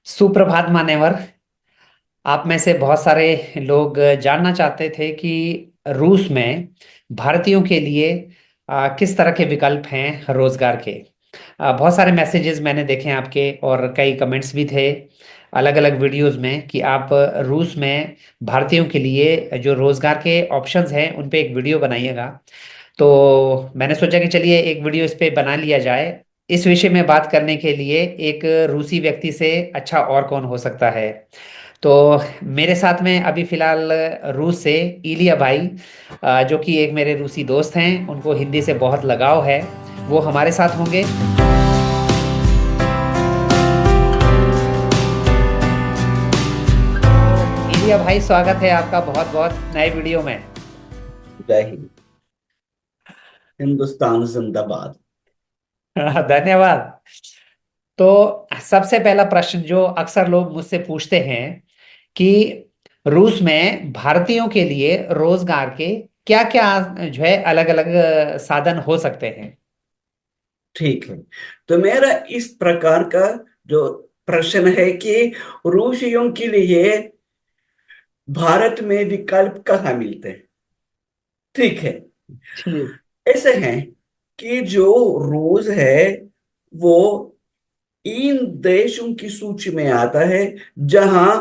सुप्रभात मान्यवर। आप में से बहुत सारे लोग जानना चाहते थे कि रूस में भारतीयों के लिए किस तरह के विकल्प हैं रोजगार के। बहुत सारे मैसेजेस मैंने देखे हैं आपके, और कई कमेंट्स भी थे अलग अलग वीडियोस में कि आप रूस में भारतीयों के लिए जो रोजगार के ऑप्शंस हैं उन पे एक वीडियो बनाइएगा। तो मैंने सोचा कि चलिए एक वीडियो इस पे बना लिया जाए। इस विषय में बात करने के लिए एक रूसी व्यक्ति से अच्छा और कौन हो सकता है। तो मेरे साथ में अभी फिलहाल रूस से इलिया भाई, जो कि एक मेरे रूसी दोस्त हैं, उनको हिंदी से बहुत लगाव है, वो हमारे साथ होंगे। इलिया भाई, स्वागत है आपका बहुत बहुत नए वीडियो में। जय हिंद। हिंदुस्तान जिंदाबाद। धन्यवाद। तो सबसे पहला प्रश्न जो अक्सर लोग मुझसे पूछते हैं कि रूस में भारतीयों के लिए रोजगार के क्या क्या जो है अलग अलग साधन हो सकते हैं। ठीक है। तो मेरा इस प्रकार का जो प्रश्न है कि रूसियों के लिए भारत में विकल्प कहाँ मिलते हैं। ठीक है। जी। ऐसे हैं कि जो रूस है वो इन देशों की सूची में आता है जहां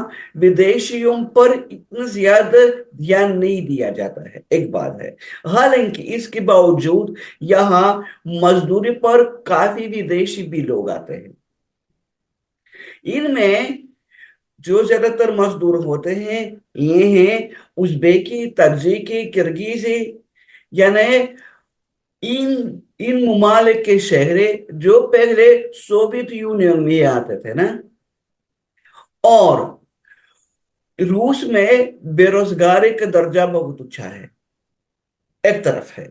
विदेशियों पर इतना ज्यादा ध्यान नहीं दिया जाता है। एक बात है। हालांकि इसके बावजूद यहाँ मजदूरी पर काफी विदेशी भी लोग आते हैं। इनमें जो ज्यादातर मजदूर होते हैं ये हैं उज़्बेकी, तजिकी, किर्गिजी, यानी इन इन ममालिक के शहरे जो पहले सोवियत यूनियन में आते थे ना। और रूस में बेरोजगारी का दर्जा बहुत ऊंचा है। एक तरफ है।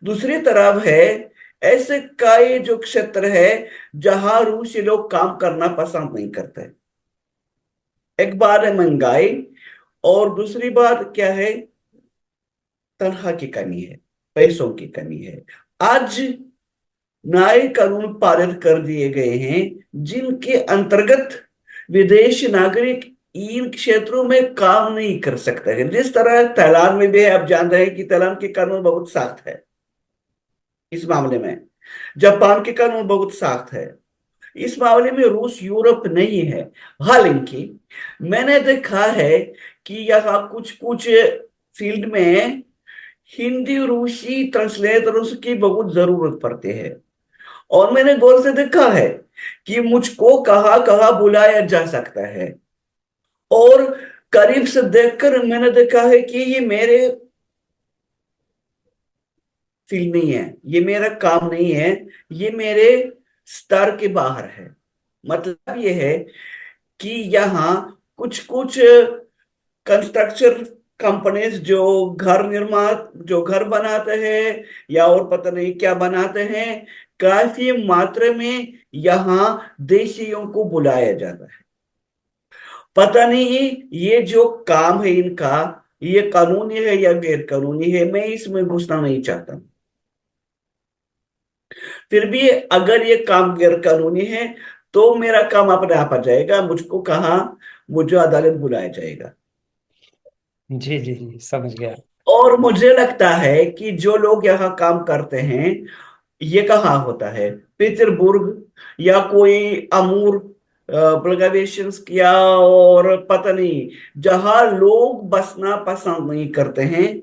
दूसरी तरफ है ऐसे कई जो क्षेत्र है जहां रूसी लोग काम करना पसंद नहीं करते। एक बात है महंगाई, और दूसरी बात क्या है? तनख्वाह की कमी है, पैसों की कमी है। आज नए कानून पारित कर दिए गए हैं जिनके अंतर्गत विदेशी नागरिक इन क्षेत्रों में काम नहीं कर सकते हैं। जिस तरह ताइलान में भी है, आप जान रहे हैं कि ताइलान के कानून बहुत सख्त है इस मामले में। जापान के कानून बहुत सख्त है इस मामले में। रूस यूरोप नहीं है। हालांकि मैंने देखा है कि यहाँ कुछ कुछ फील्ड में हिंदी रूसी ट्रांसलेटर्स की बहुत जरूरत पड़ती है। और मैंने गौर से देखा है कि मुझको कहाँ कहाँ बुलाया जा सकता है। और करीब से देखकर मैंने देखा है कि ये मेरे फील्ड नहीं है, ये मेरा काम नहीं है, ये मेरे स्तर के बाहर है। मतलब ये है कि यहाँ कुछ कुछ कंस्ट्रक्शन कंपनीज जो घर बनाते हैं या और पता नहीं क्या बनाते हैं, काफी मात्रा में यहाँ देशियों को बुलाया जाता है। पता नहीं ये जो काम है इनका, ये कानूनी है या गैर कानूनी है, मैं इसमें घुसना नहीं चाहता। फिर भी अगर ये काम गैर कानूनी है तो मेरा काम अपने आप आ जाएगा। मुझको कहाँ, मुझे अदालत बुलाया जाएगा। जी जी जी, समझ गया। और मुझे लगता है कि जो लोग यहाँ काम करते हैं ये कहाँ होता है? पीटरबुर्ग या कोई अमूर ब्लगावेशंस किया, और पता नहीं जहां लोग बसना पसंद नहीं करते हैं।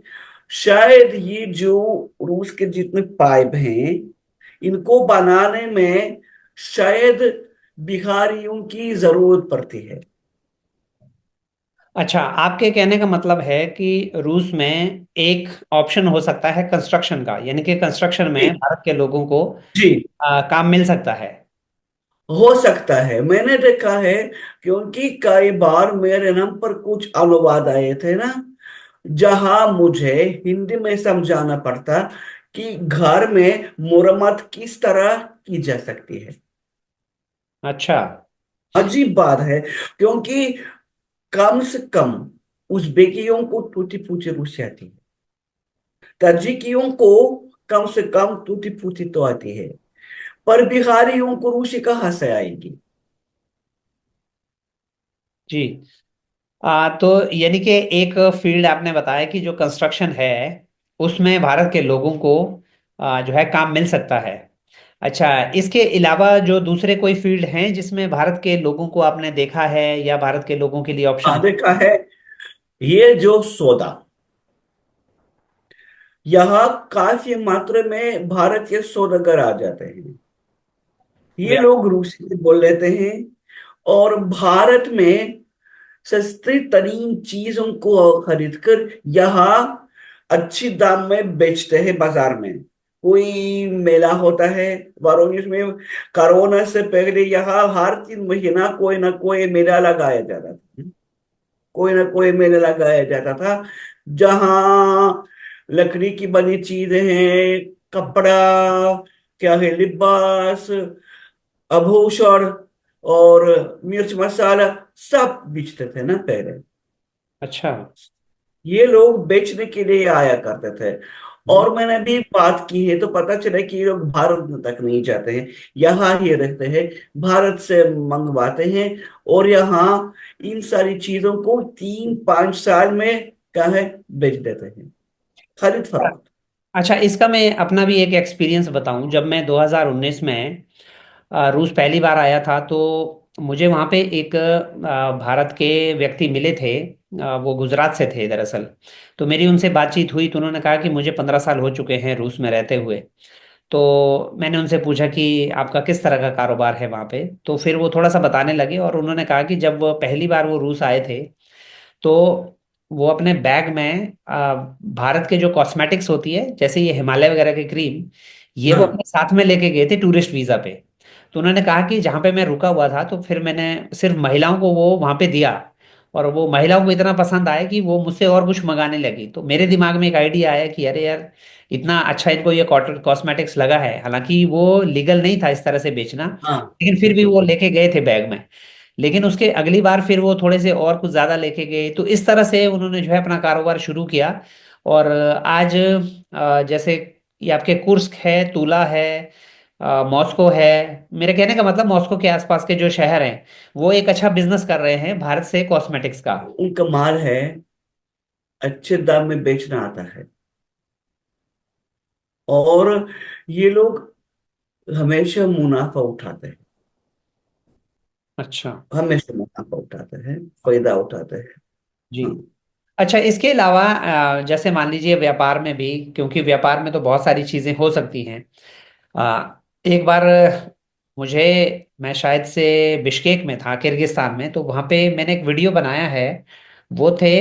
शायद ये जो रूस के जितने पाइप हैं इनको बनाने में शायद बिहारियों की जरूरत पड़ती है। अच्छा, आपके कहने का मतलब है कि रूस में एक ऑप्शन हो सकता है कंस्ट्रक्शन का, यानी कि कंस्ट्रक्शन में जी। भारत के लोगों को जी, काम मिल सकता है। हो सकता है। मैंने देखा है क्योंकि कई बार मेरे नाम पर कुछ अनुवाद आए थे ना, जहां मुझे हिंदी में समझाना पड़ता कि घर में मुरम्मत किस तरह की जा सकती है। अच्छा। अजीब बात है क्योंकि कम से कम उज़्बेकियों को टूटी फूटी रूसी आती है। ताजिकियों को कम से कम टूटी फूटी तो आती है। पर बिहारियों को रूसी कहाँ से आएगी? जी। तो यानी कि एक फील्ड आपने बताया कि जो कंस्ट्रक्शन है उसमें भारत के लोगों को जो है काम मिल सकता है। अच्छा, इसके अलावा जो दूसरे कोई फील्ड हैं जिसमें भारत के लोगों को आपने देखा है या भारत के लोगों के लिए ऑप्शन? हाँ, देखा है। ये जो सौदा, यहाँ काफी मात्रा में भारतीय सौदागर आ जाते हैं। ये लोग रूसी बोल लेते हैं और भारत में सस्ती तरीन चीजों को खरीद कर यहाँ अच्छी दाम में बेचते हैं बाजार में। कोई मेला होता है वारोनिस में, कोरोना से पहले यहाँ हर 3 महीना कोई ना कोई मेला लगाया जाता था। कोई ना कोई मेला लगाया जाता था जहाँ लकड़ी की बनी चीजें हैं, कपड़ा, क्या है, लिबास, आभूषण और मिर्च मसाला, सब बेचते थे ना पहले। अच्छा। ये लोग बेचने के लिए आया करते थे। हम्म। और मैंने भी बात की है तो पता चला कि ये लोग भारत तक नहीं जाते हैं, यहाँ ही रहते हैं, भारत से मंगवाते हैं और यहाँ इन सारी चीजों को 3-5 साल में क्या है बेच देते हैं, खरीद फरोख्त। अच्छा, इसका मैं अपना भी एक एक्सपीरियंस बताऊं। जब मैं 2019 में रूस पहली बार आया था तो मुझे वहाँ पे एक भारत के व्यक्ति मिले थे। वो गुजरात से थे दरअसल। तो मेरी उनसे बातचीत हुई तो उन्होंने कहा कि मुझे 15 साल हो चुके हैं रूस में रहते हुए। तो मैंने उनसे पूछा कि आपका किस तरह का कारोबार है वहाँ पे। तो फिर वो थोड़ा सा बताने लगे और उन्होंने कहा कि जब वो पहली बार वो रूस आए थे तो वो अपने बैग में भारत के जो कॉस्मेटिक्स होती है जैसे ये हिमालय वगैरह की क्रीम, ये वो हाँ अपने साथ में लेके गए थे टूरिस्ट वीजा पे। तो उन्होंने कहा कि जहाँ पे मैं रुका हुआ था तो फिर मैंने सिर्फ महिलाओं को वो वहाँ पे दिया। और वो महिलाओं को इतना पसंद आया कि वो मुझसे और कुछ मंगाने लगी। तो मेरे दिमाग में एक आइडिया आया कि अरे यार, इतना अच्छा इनको ये कॉस्मेटिक्स लगा है। हालांकि वो लीगल नहीं था इस तरह से बेचना, हाँ, लेकिन फिर भी बिल्कुल। वो लेके गए थे बैग में। लेकिन उसके अगली बार फिर वो थोड़े से और कुछ ज्यादा लेके गए। तो इस तरह से उन्होंने जो है अपना कारोबार शुरू किया। और आज जैसे ये आपके कुर्स्क है, तूला है, मॉस्को है। मेरे कहने का मतलब मॉस्को के आसपास के जो शहर हैं वो एक अच्छा बिजनेस कर रहे हैं भारत से कॉस्मेटिक्स का। उनका माल है, अच्छे दाम में बेचना आता है। और ये लोग हमेशा मुनाफा उठाते हैं, अच्छा। हमेशा मुनाफा उठाते हैं, फायदा उठाते हैं। जी। हाँ, अच्छा, इसके अलावा जैसे मान लीजिए व्यापार में भी, क्योंकि व्यापार में तो बहुत सारी चीजें हो सकती हैं। एक बार मुझे, मैं शायद से बिश्केक में था किर्गिस्तान में, तो वहाँ पे मैंने एक वीडियो बनाया है। वो थे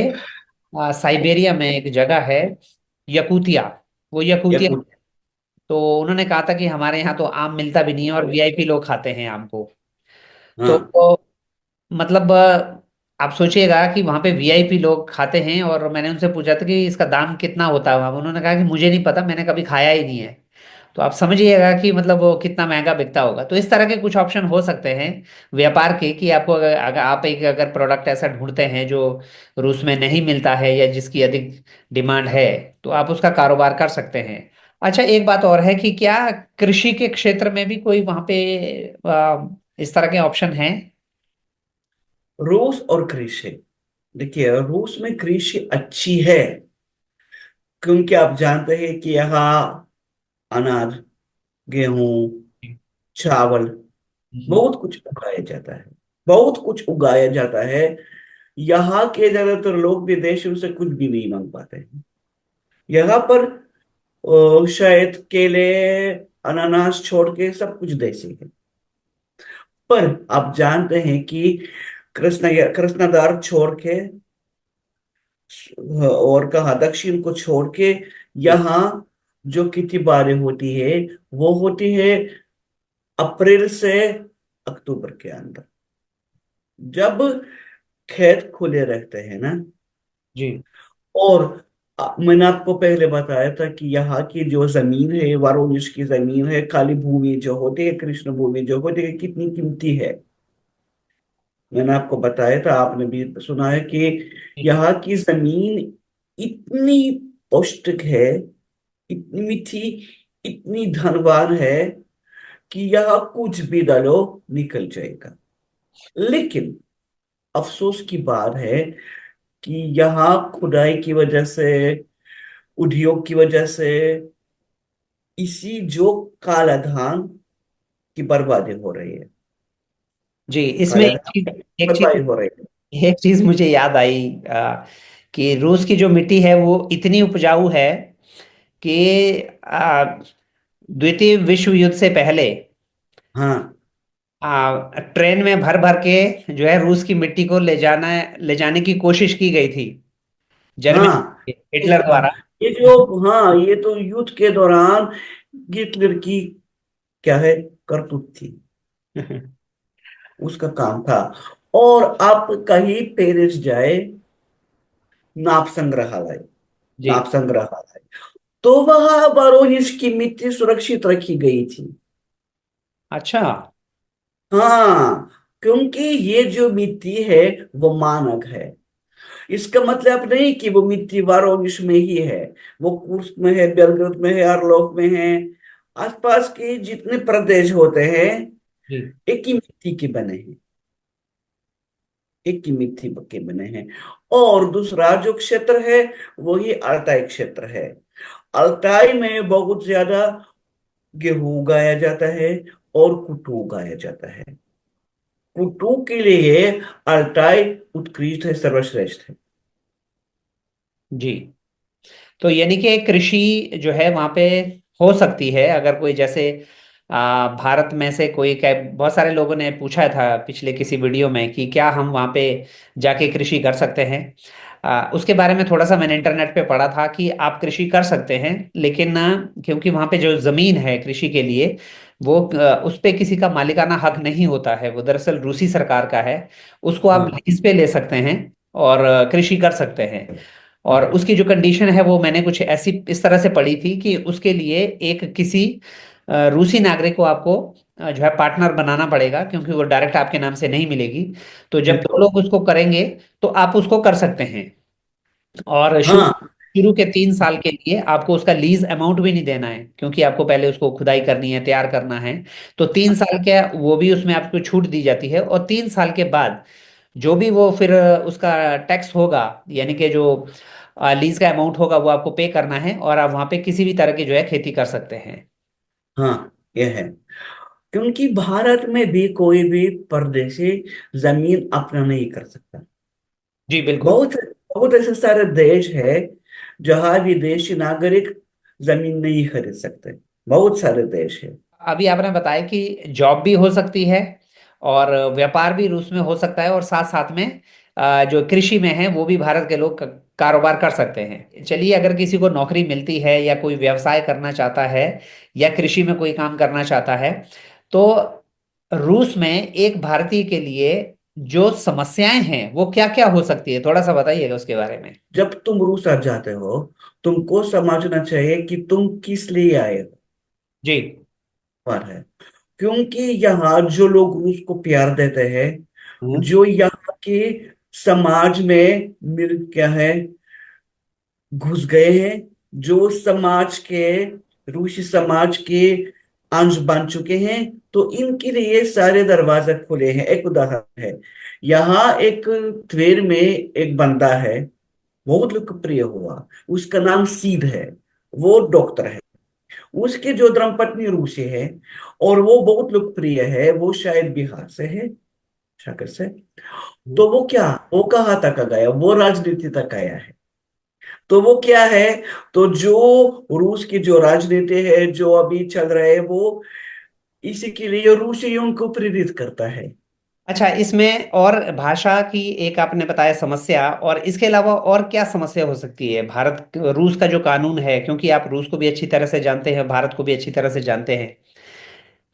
साइबेरिया में एक जगह है, यकूतिया। वो या यकूतिया। कुछ। तो उन्होंने कहा था कि हमारे यहाँ तो आम मिलता भी नहीं है और वीआईपी लोग खाते हैं आम को। हाँ, तो मतलब आप सोचिएगा कि वहाँ पे वीआईपी लोग खाते हैं। और मैंने उनसे पूछा था कि इसका दाम कितना होता है वहाँ। उन्होंने कहा कि मुझे नहीं पता, मैंने कभी खाया ही नहीं है। तो आप समझिएगा कि मतलब वो कितना महंगा बिकता होगा। तो इस तरह के कुछ ऑप्शन हो सकते हैं व्यापार के कि आपको अगर आप एक अगर प्रोडक्ट ऐसा ढूंढते हैं जो रूस में नहीं मिलता है या जिसकी अधिक डिमांड है, तो आप उसका कारोबार कर सकते हैं। अच्छा, एक बात और है कि क्या कृषि के क्षेत्र में भी कोई वहाँ पे इस तरह के ऑप्शन हैं? रूस और कृषि, देखिए रूस में कृषि अच्छी है क्योंकि आप जानते हैं कि यहाँ अनाज, गेहूं, चावल, हम्म। बहुत कुछ उगाया जाता है, बहुत कुछ उगाया जाता है। यहाँ के ज्यादातर लोग विदेशों से कुछ भी नहीं मंग पाते हैं। यहाँ पर शायद केले, अनानास छोड़ के सब कुछ देसी है। पर आप जानते हैं कि कृष्णदार छोड़ के और कहा दक्षिण को छोड़ के जी। यहाँ जो खेती बाड़ी होती है वो होती है अप्रैल से अक्टूबर के अंदर, जब खेत खुले रहते हैं ना। जी। और मैंने आपको पहले बताया था कि यहाँ की जो जमीन है, वारोनिश की जमीन है, खाली भूमि जो होती है, कृष्ण भूमि जो होती है, कितनी कीमती है। मैंने आपको बताया था, आपने भी सुना है कि जी। यहाँ की जमीन इतनी पौष्टिक है, इतनी मीठी, इतनी धनवान है कि यहाँ कुछ भी डालो निकल जाएगा। लेकिन अफसोस की बात है कि यहाँ खुदाई की वजह से, उद्योग की वजह से, इसी जो काला धान की बर्बादी हो रही है। जी, इसमें काला एक धान चीज की एक बर्बादी चीज हो रही है। एक चीज मुझे याद आई, कि रूस की जो मिट्टी है वो इतनी उपजाऊ है कि द्वितीय विश्व युद्ध से पहले हाँ ट्रेन में भर भर के जो है रूस की मिट्टी को ले जाने की कोशिश की गई थी जर्मनी हाँ। के, हिटलर द्वारा। ये जो, हाँ, ये तो युद्ध के दौरान हिटलर की क्या है, करतूत थी, उसका काम था। और आप कहीं पेरिस जाए, नाप संग्रहालय, जी। नाप संग्रहालय, तो वहां बारोनिस की मिट्टी सुरक्षित रखी गई थी। अच्छा। हाँ, क्योंकि ये जो मिट्टी है वो मानक है। इसका मतलब नहीं कि वो मिट्टी वारोनिश में ही है। वो कुर्स्क में है, बेलग्राद में है, ऑर्लोव में है। आसपास के जितने प्रदेश होते हैं जी। एक ही मिट्टी के बने हैं, एक ही मिट्टी के बने हैं। और दूसरा जो क्षेत्र है वही अल्टाई क्षेत्र है। अल्टाई में बहुत ज्यादा गेहूं उगाया जाता है और कुटू उगाया जाता है। कुटू के लिए अल्टाई उत्कृष्ट है, सर्वश्रेष्ठ है। जी, तो यानी कि कृषि जो है वहां पे हो सकती है, अगर कोई जैसे भारत में से कोई बहुत सारे लोगों ने पूछा था पिछले किसी वीडियो में कि क्या हम वहां पे जाके कृषि कर सकते हैं। उसके बारे में थोड़ा सा मैंने इंटरनेट पे पढ़ा था कि आप कृषि कर सकते हैं, लेकिन क्योंकि वहां पे जो जमीन है कृषि के लिए वो उस पे किसी का मालिकाना हक नहीं होता है, वो दरअसल रूसी सरकार का है। उसको आप हाँ लीज पे ले सकते हैं और कृषि कर सकते हैं। और उसकी जो कंडीशन है वो मैंने कुछ ऐसी इस तरह से पढ़ी थी कि उसके लिए एक किसी रूसी नागरिक को आपको जो है पार्टनर बनाना पड़ेगा, क्योंकि वो डायरेक्ट आपके नाम से नहीं मिलेगी। तो जब दो बिल्कुल। लोग उसको करेंगे तो आप उसको कर सकते हैं। और शुरू हाँ शुरू के 3 साल के लिए आपको उसका लीज अमाउंट भी नहीं देना है, क्योंकि आपको पहले उसको खुदाई करनी है, तैयार करना है। तो 3 साल के वो भी उसमें आपको छूट दी जाती है, और 3 साल के बाद जो भी वो फिर उसका टैक्स होगा, यानी कि जो लीज का अमाउंट होगा वो आपको पे करना है, और आप वहां पे किसी भी तरह की जो है खेती कर सकते हैं। हाँ, यह है। क्योंकि भारत में भी कोई भी परदेशी जमीन अपना नहीं कर सकता। जी बिल्कुल। बहुत बहुत ऐसे सारे देश है जहां विदेशी नागरिक जमीन नहीं खरीद सकते। बहुत सारे देश है। अभी आपने बताया कि जॉब भी हो सकती है और व्यापार भी रूस में हो सकता है, और साथ साथ में जो कृषि में है वो भी भारत के लोग कारोबार कर सकते हैं। चलिए, अगर किसी को नौकरी मिलती है या कोई व्यवसाय करना चाहता है या कृषि में कोई काम करना चाहता है, तो रूस में एक भारतीय के लिए जो समस्याएं हैं वो क्या क्या हो सकती है, थोड़ा सा बताइएगा उसके बारे में। जब तुम रूस आ जाते हो, तुमको समझना चाहिए कि तुम किस लिए आए हो। जी। पर है, क्योंकि यहाँ जो लोग रूस को प्यार देते हैं, हम्म। जो यहाँ के समाज में मिल क्या है, घुस गए हैं, जो समाज के, रूसी समाज के अंश बन चुके हैं, तो इनके लिए सारे दरवाजे खुले हैं। एक उदाहरण है, यहाँ एक ट्वेर में एक बंदा है, बहुत लोकप्रिय हुआ। उसका नाम सीध है। वो डॉक्टर है। उसकी जो धर्मपत्नी रूसी है, और वो बहुत लोकप्रिय है। वो शायद बिहार से है, शाकर से। हम्म। तो वो क्या, वो कहाँ तक आ गया, वो राजनीति तक आया है। तो वो क्या है, तो जो रूस की जो राजनीति है जो अभी चल रहे है, वो इसी के लिए रूसियों को प्रेरित करता है। अच्छा, इसमें और भाषा की एक आपने बताया समस्या, और इसके अलावा और क्या समस्या हो सकती है? भारत रूस का जो कानून है, क्योंकि आप रूस को भी अच्छी तरह से जानते हैं, भारत को भी अच्छी तरह से जानते हैं,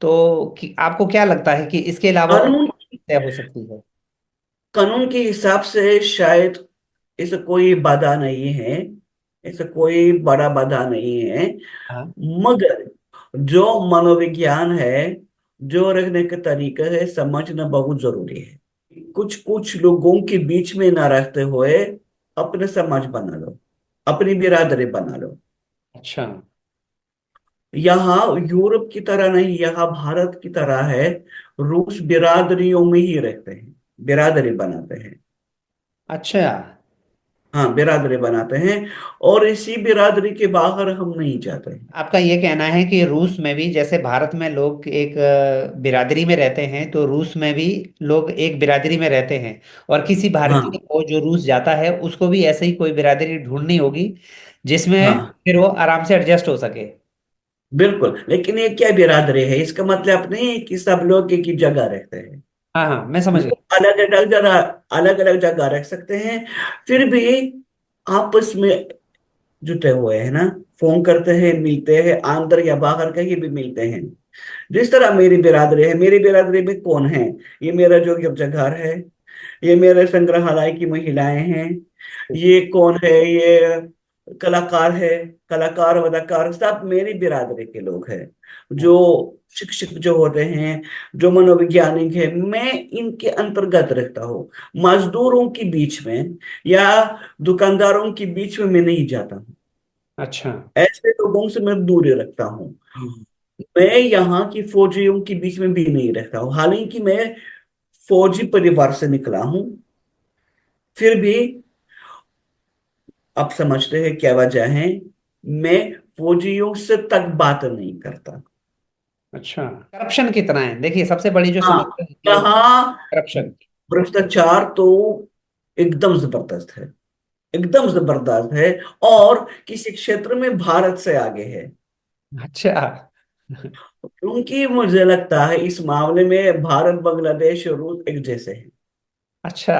तो आपको क्या लगता है कि इसके अलावा और कानून, क्या समस्या हो सकती है? कानून के हिसाब से शायद ऐसा कोई बाधा नहीं है, ऐसा कोई बड़ा बाधा नहीं है। हाँ। मगर जो मनोविज्ञान है, जो रखने का तरीका है, समझना बहुत जरूरी है। कुछ कुछ लोगों के बीच में ना रहते हुए अपने समाज बना लो, अपनी बिरादरी बना लो। अच्छा। यहाँ यूरोप की तरह नहीं, यहाँ भारत की तरह है। रूस बिरादरियों में ही रहते हैं। बिरादरी बनाते हैं। अच्छा, हाँ, बिरादरी बनाते हैं, और इसी बिरादरी के बाहर हम नहीं जाते हैं। आपका ये कहना है कि रूस में भी जैसे भारत में लोग एक बिरादरी में रहते हैं, तो रूस में भी लोग एक बिरादरी में रहते हैं, और किसी भारतीय हाँ को जो रूस जाता है उसको भी ऐसे ही कोई बिरादरी ढूंढनी होगी जिसमें हाँ, फिर वो आराम से एडजस्ट हो सके। बिल्कुल। लेकिन ये क्या बिरादरी है, इसका मतलब नहीं है कि सब लोग एक ही जगह रहते हैं। हाँ हाँ, मैं समझ लोग गया। अलग अलग जगह, अलग अलग जगह रख सकते हैं, फिर भी आपस में जुटे हुए हैं ना, फोन करते हैं, मिलते हैं, अंदर या बाहर कहीं भी मिलते हैं। जिस तरह मेरी बिरादरी है, मेरी बिरादरी में कौन है? ये मेरा जो गिरजाघर है, ये मेरे संग्रहालय की महिलाएं हैं, ये कौन है, ये कलाकार है, कलाकार अदाकार सब मेरी बिरादरी के लोग हैं। जो शिक्षक जो होते हैं, जो मनोवैज्ञानिक है, मैं इनके अंतर्गत रखता हूँ। मजदूरों के बीच में या दुकानदारों के बीच में मैं नहीं जाता हूँ। अच्छा। ऐसे लोगों से मैं दूरी रखता हूँ। हम्म। मैं यहाँ की फौजियों के बीच में भी नहीं रहता हूँ, हालांकि मैं फौजी परिवार से निकला हूँ, फिर भी आप समझते हैं क्या वजह है? मैं फौजियों से तक बात नहीं करता। अच्छा, करप्शन कितना है? देखिए, सबसे बड़ी जो हाँ, समस्या होती है वो यहाँ करप्शन। भ्रष्टाचार तो एकदम जबरदस्त है, एकदम जबरदस्त है, और किसी क्षेत्र में भारत से आगे है। अच्छा। क्योंकि मुझे लगता है इस मामले में भारत, बांग्लादेश और रूस एक जैसे हैं। अच्छा।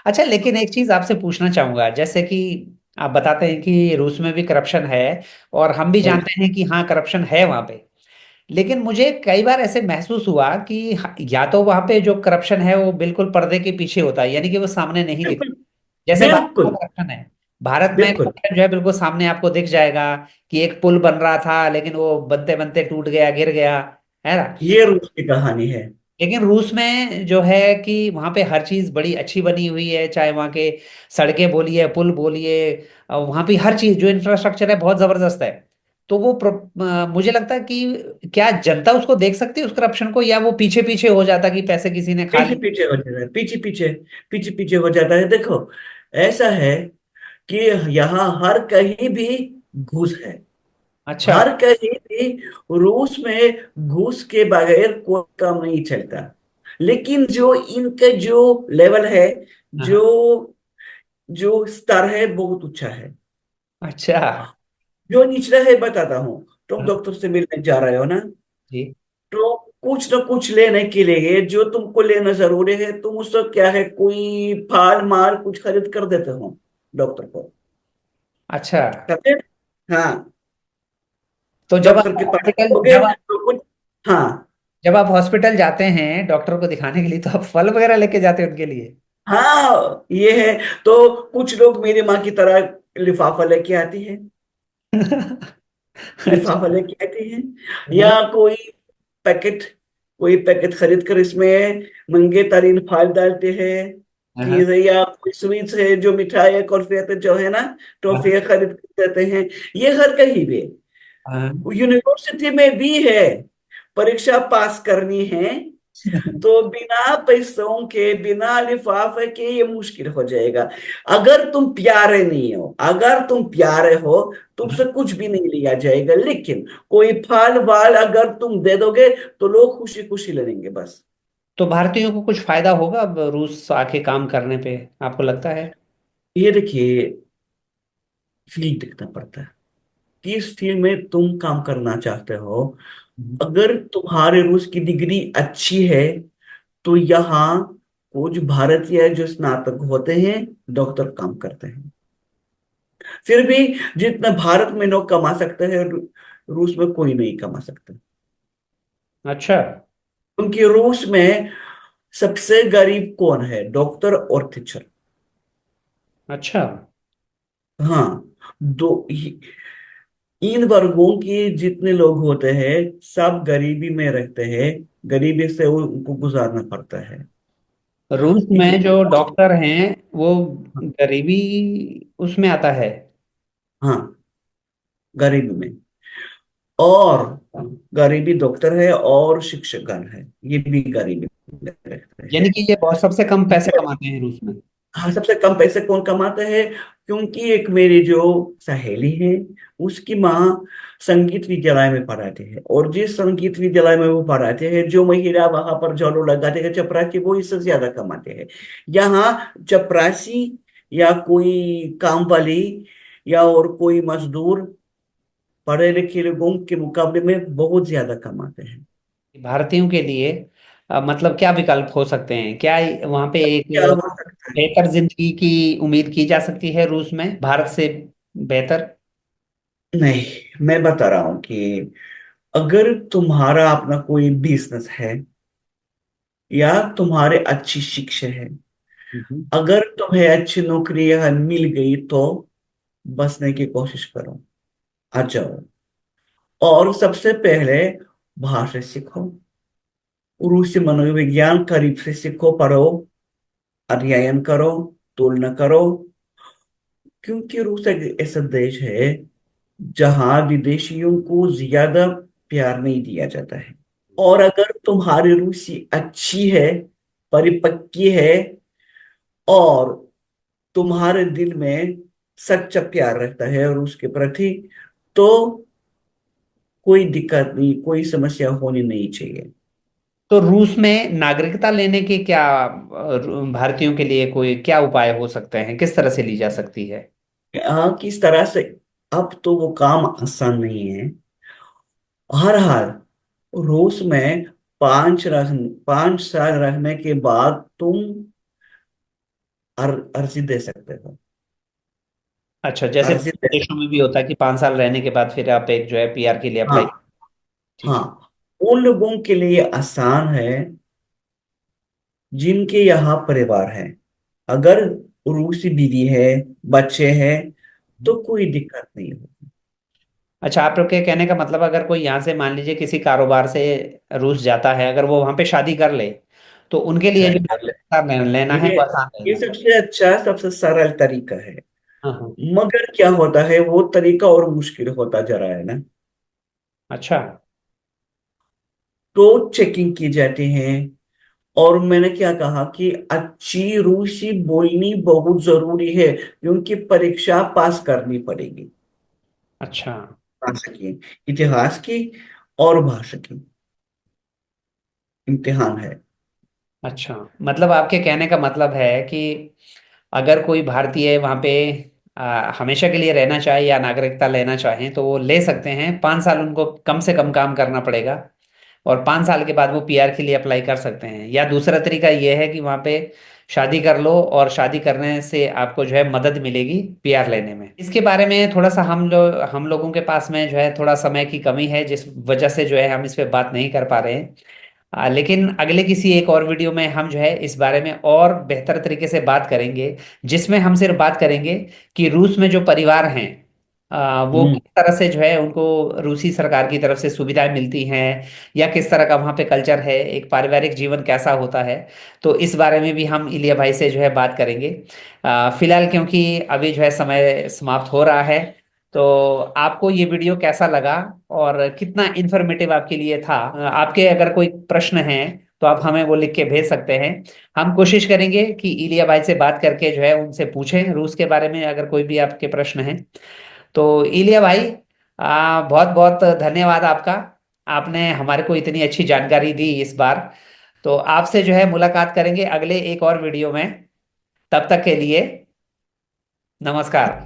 अच्छा, लेकिन एक चीज आपसे पूछना चाहूंगा, जैसे कि आप बताते हैं कि रूस में भी करप्शन है, और हम भी बिल्कुल जानते हैं कि हाँ, करप्शन है वहां पे। लेकिन मुझे कई बार ऐसे महसूस हुआ कि या तो वहां पे जो करप्शन है वो बिल्कुल पर्दे के पीछे होता है, यानी कि वो सामने नहीं दिखता। बिल्कुल जैसे भारत में बिल्कुल करप्शन है, भारत में बिल्कुल, करप्शन जो है बिल्कुल सामने आपको दिख जाएगा कि एक पुल बन रहा था लेकिन वो बनते बनते टूट गया, गिर गया, है ना। ये रूस की कहानी है। लेकिन रूस में जो है कि वहां पे हर चीज बड़ी अच्छी बनी हुई है, चाहे वहां के सड़कें बोलिए, पुल बोलिए, वहां पे हर चीज जो इंफ्रास्ट्रक्चर है बहुत जबरदस्त है। तो वो मुझे लगता है कि क्या जनता उसको देख सकती है उस करप्शन को, या वो पीछे पीछे हो जाता कि पैसे किसी ने खा पीछे लिए। पीछे हो जाता है, पीछे पीछे, पीछे पीछे हो जाता है। देखो, ऐसा है कि यहाँ हर कहीं भी घूस है, अच्छा। हर कहीं भी। रूस में घूस के बगैर कोई काम नहीं चलता। लेकिन जो इनका जो लेवल है, जो हाँ। जो स्तर है, बहुत ऊंचा है। अच्छा। जो निचला है बताता हूँ। तुम हाँ, डॉक्टर से मिलने जा रहे हो ना, जी। तो कुछ ना कुछ लेने के लिए जो तुमको लेना जरूरी है, तुम उसको क्या है, कोई फाल माल कुछ खरीद कर देते हो डॉक्टर को। अच्छा, करते हैं? हाँ, तो डॉक्टर के पास जाओगे तो कुछ, हाँ जब आप हॉस्पिटल जाते हैं डॉक्टर को दिखाने के लिए, तो आप फल वगैरह लेके जाते हैं उनके लिए? हाँ, ये है। तो कुछ लोग मेरी माँ की तरह लिफाफा लेके आती है, अच्छा। लिफाफा लेके आती है, या हाँ पैकेट कोई पैकेट खरीद कर इसमें महंगे तरीन फल डालते हैं, हाँ चीज है, या कोई स्वीट्स है, जो मिठाई है, कुल्फिया जो है ना, हाँ टॉफियाँ खरीद कर देते हैं। ये हर कहीं भी, हाँ। यूनिवर्सिटी में भी है। परीक्षा पास करनी है तो बिना पैसों के, बिना लिफाफे के ये मुश्किल हो जाएगा। अगर तुम प्यारे नहीं हो, अगर तुम प्यारे हो, तुमसे कुछ भी नहीं लिया जाएगा। लेकिन कोई फल वाल अगर तुम दे दोगे तो लोग खुशी खुशी ले लेंगे बस। तो भारतीयों को कुछ फायदा होगा अब रूस आके काम करने पे, आपको लगता है? ये देखिए, फील्ड देखना पड़ता है, किस फील्ड में तुम काम करना चाहते हो। हम्म। अगर तुम्हारे रूस की डिग्री अच्छी है, तो यहाँ कुछ भारतीय जो स्नातक होते हैं, डॉक्टर काम करते हैं। फिर भी जितना भारत में लोग कमा सकते हैं, रूस में कोई नहीं कमा सकता। अच्छा। क्योंकि रूस में सबसे गरीब कौन है? डॉक्टर और टीचर। अच्छा। हाँ, इन वर्गों के जितने लोग होते हैं, सब गरीबी में रहते हैं, गरीबी से उनको गुजारना पड़ता है। रूस में इतने, जो डॉक्टर हैं वो गरीबी उसमें आता है? हाँ, गरीबी में। और गरीबी डॉक्टर है और शिक्षकगण है, ये भी गरीबी में रहते यानी हैं। कि ये बहुत सबसे कम पैसे कमाते हैं रूस में। हाँ, सबसे कम पैसे कौन कमाते हैं? क्योंकि एक मेरी जो सहेली है, उसकी माँ संगीत विद्यालय में पढ़ाती है, और जिस संगीत विद्यालय में वो पढ़ाते हैं, जो महिला वहां पर झाड़ू लगाते हैं चपरासी, वो इससे ज्यादा कमाते हैं। यहाँ चपरासी या कोई काम वाली या और कोई मजदूर पढ़े लिखे लोगों के मुकाबले में बहुत ज्यादा कमाते हैं। भारतीयों के लिए मतलब क्या विकल्प हो सकते हैं? क्या वहाँ पे एक क्या हो सकता है? बेहतर जिंदगी की उम्मीद की जा सकती है रूस में, भारत से बेहतर? नहीं, मैं बता रहा हूँ कि अगर तुम्हारा अपना कोई बिजनेस है, या तुम्हारे अच्छी शिक्षा है, हम्म। अगर तुम्हें अच्छी नौकरी यहाँ मिल गई, तो बसने की कोशिश करो, आ जाओ। और सबसे पहले भाषा सीखो, रूसी मनोविज्ञान करीब से सीखो, पढ़ो, अध्ययन करो, तुलना करो। क्योंकि रूस एक ऐसा देश है जहां विदेशियों को ज्यादा प्यार नहीं दिया जाता है। और अगर तुम्हारी रूसी अच्छी है, परिपक्की है, और तुम्हारे दिल में सच्चा प्यार रहता है और उसके प्रति, तो कोई दिक्कत नहीं, कोई समस्या होनी नहीं चाहिए। तो रूस में नागरिकता लेने के क्या भारतीयों के लिए कोई क्या उपाय हो सकते हैं, किस तरह से ली जा सकती है? किस तरह से? अब तो वो काम आसान नहीं है। हर हाल रूस में 5 साल रहने के बाद तुम अर्जी दे सकते हो। अच्छा, जैसे अर्जी दे देशों सकते। में भी होता है कि 5 साल रहने के बाद फिर आप एक जो है पीआर के लिए हाँ, अप्लाई। ठीक है। हाँ, उन लोगों के लिए आसान है जिनके यहाँ परिवार है। अगर रूसी बीवी है, बच्चे हैं, तो कोई दिक्कत नहीं होती। अच्छा, आपके कहने का मतलब अगर कोई यहाँ से मान लीजिए किसी कारोबार से रूस जाता है, अगर वो वहां पे शादी कर ले, तो उनके लिए जो शादी कर ले, नागरिकता लेना है ये वो आसान ये रहेगा। सबसे अच्छा, सबसे सरल तरीका है। हाँ हाँ। मगर क्या होता है, वो तरीका और मुश्किल होता जा रहा है ना। अच्छा। तो चेकिंग की जाती है। और मैंने क्या कहा कि अच्छी रूसी बोलनी बहुत जरूरी है, क्योंकि परीक्षा पास करनी पड़ेगी। अच्छा। भाषा की, इतिहास की और भाषा की इम्तिहान है। अच्छा, मतलब आपके कहने का मतलब है कि अगर कोई भारतीय वहाँ पे हमेशा के लिए रहना चाहे या नागरिकता लेना चाहें तो वो ले सकते हैं। 5 साल उनको कम से कम काम करना पड़ेगा, और 5 साल के बाद वो पीआर के लिए अप्लाई कर सकते हैं। या दूसरा तरीका ये है कि वहाँ पे शादी कर लो, और शादी करने से आपको जो है मदद मिलेगी पीआर लेने में। इसके बारे में थोड़ा सा हम लोगों के पास में जो है थोड़ा समय की कमी है, जिस वजह से जो है हम इस पे बात नहीं कर पा रहे हैं। लेकिन अगले किसी एक और वीडियो में हम जो है इस बारे में और बेहतर तरीके से बात करेंगे, जिसमें हम सिर्फ बात करेंगे कि रूस में जो परिवार हैं वो हम्म। किस तरह से जो है उनको रूसी सरकार की तरफ से सुविधाएं मिलती हैं, या किस तरह का वहाँ पे कल्चर है, एक पारिवारिक जीवन कैसा होता है। तो इस बारे में भी हम इलिया भाई से जो है बात करेंगे। फिलहाल क्योंकि अभी जो है समय समाप्त हो रहा है, तो आपको ये वीडियो कैसा लगा और कितना इन्फॉर्मेटिव आपके लिए था? आपके अगर कोई प्रश्न हैं तो आप हमें वो लिख के भेज सकते हैं। हम कोशिश करेंगे कि इलिया भाई से बात करके जो है उनसे पूछें रूस के बारे में, अगर कोई भी आपके प्रश्न हैं। तो इलिया भाई, बहुत बहुत धन्यवाद आपका। आपने हमारे को इतनी अच्छी जानकारी दी इस बार। तो आपसे जो है मुलाकात करेंगे अगले एक और वीडियो में। तब तक के लिए नमस्कार।